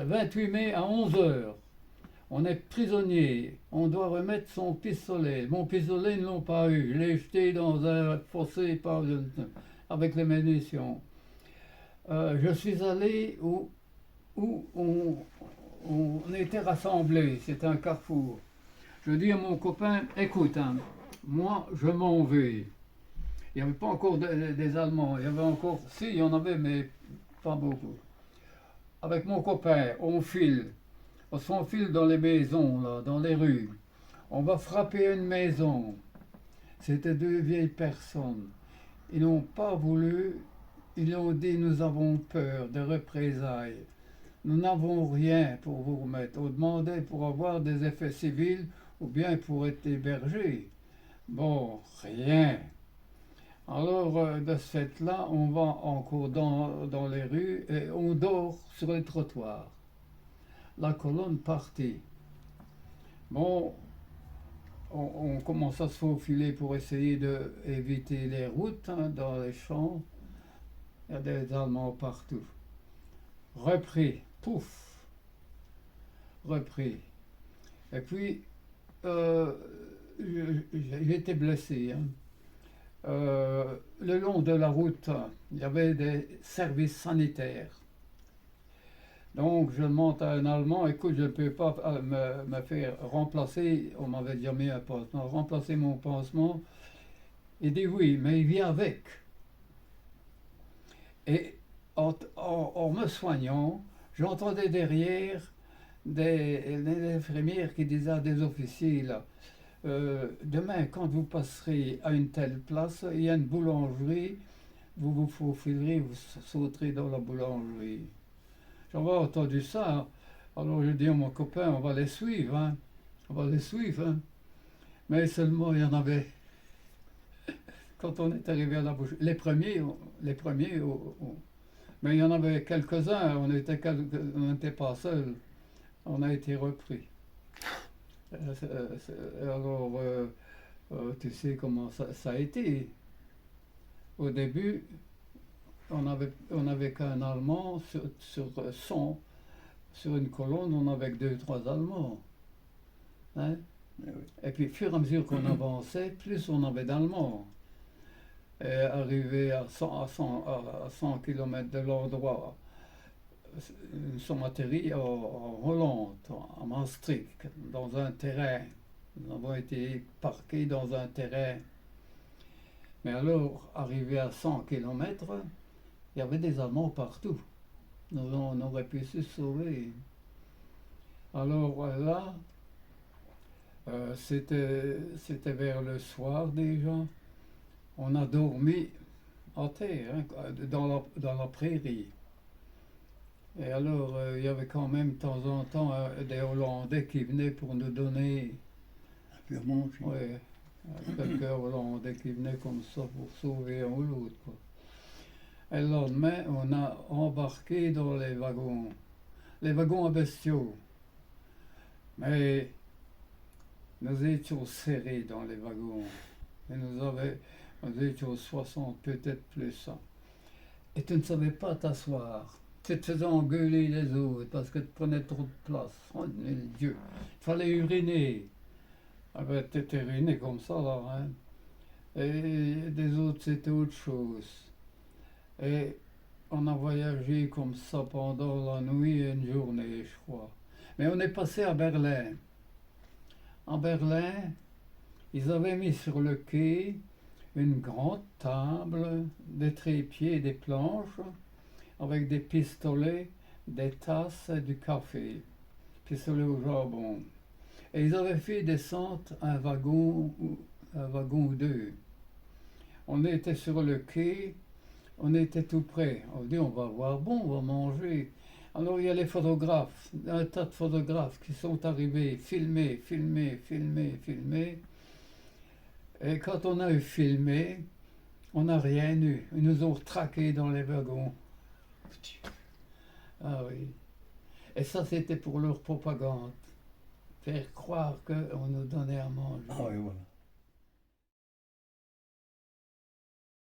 28 mai à 11 heures. On est prisonnier, on doit remettre son pistolet. Mon pistolet, ils ne l'ont pas eu. Je l'ai jeté dans un fossé avec les munitions. Je suis allé où on était rassemblés, c'était un carrefour. Je dis à mon copain, écoute, hein, moi je m'en vais. Il n'y avait pas encore des Allemands, il y avait encore, si, il y en avait, mais pas beaucoup. Avec mon copain, on s'enfile dans les maisons, là, dans les rues. On va frapper une maison. C'était deux vieilles personnes. Ils n'ont pas voulu, ils ont dit nous avons peur de représailles. Nous n'avons rien pour vous remettre. On demandait pour avoir des effets civils ou bien pour être hébergé. Bon, rien. Alors, de ce fait-là, on va encore dans les rues et on dort sur les trottoirs. La colonne partit. Bon, on commence à se faufiler pour essayer d'éviter les routes, hein, dans les champs. Il y a des Allemands partout. Repris, pouf, repris. Et puis, euh, j'étais blessé, hein. Le long de la route, il y avait des services sanitaires. Donc je demande à un Allemand, écoute, je ne peux pas me faire remplacer, on m'avait déjà mis un pansement, remplacer mon pansement. Il dit oui, mais il vient avec. Et en me soignant, j'entendais derrière des infirmières qui disaient à des officiers, là, demain, quand vous passerez à une telle place, il y a une boulangerie, vous vous faufilerez, vous sauterez dans la boulangerie. J'avais entendu ça, hein. Alors je dis à mon copain, on va les suivre, hein. On va les suivre, hein. Mais seulement il y en avait, quand on est arrivé à la bouche, mais il y en avait quelques-uns, on n'était pas seuls, on a été repris. Alors, tu sais comment ça a été. Au début, on avait qu'un Allemand sur une colonne, on avait que deux, trois Allemands. Hein? Mais oui. Et puis, au fur et à mesure qu'on avançait, plus on avait d'Allemands. Et arrivé à 100 km de l'endroit, nous sommes atterris en Hollande, à Maastricht, dans un terrain. Nous avons été parqués dans un terrain. Mais alors, arrivé à 100 km, il y avait des Allemands partout. On aurait pu se sauver. Alors là, c'était vers le soir déjà. On a dormi en terre, hein, dans la prairie. Et alors, il y avait quand même de temps en temps des Hollandais qui venaient pour nous donner, Un peu à manger. ouais, quelques Hollandais qui venaient comme ça pour sauver un ou l'autre, quoi. Et le lendemain, on a embarqué dans les wagons à bestiaux. Mais nous étions serrés dans les wagons. Et nous étions 60, peut-être plus, hein. Et tu ne savais pas t'asseoir. Tu te faisais engueuler les autres parce que tu prenais trop de place. Oh mon Dieu, il fallait uriner. Ah ben, tu étais uriné comme ça, là, hein. Et des autres, c'était autre chose. Et on a voyagé comme ça pendant la nuit et une journée, je crois. Mais on est passé à Berlin. En Berlin, ils avaient mis sur le quai une grande table, des trépieds et des planches, avec des pistolets, des tasses et du café. Pistolet au jambon. Et ils avaient fait descendre un wagon ou deux. On était sur le quai, on était tout près. On dit on va voir bon, on va manger. Alors il y a les photographes, un tas de photographes qui sont arrivés, filmer, filmer, filmer, filmer. Et quand on a eu filmé, on n'a rien eu. Ils nous ont traqués dans les wagons. Ah oui. Et ça, c'était pour leur propagande. Faire croire qu'on nous donnait à manger. Ah oui, voilà.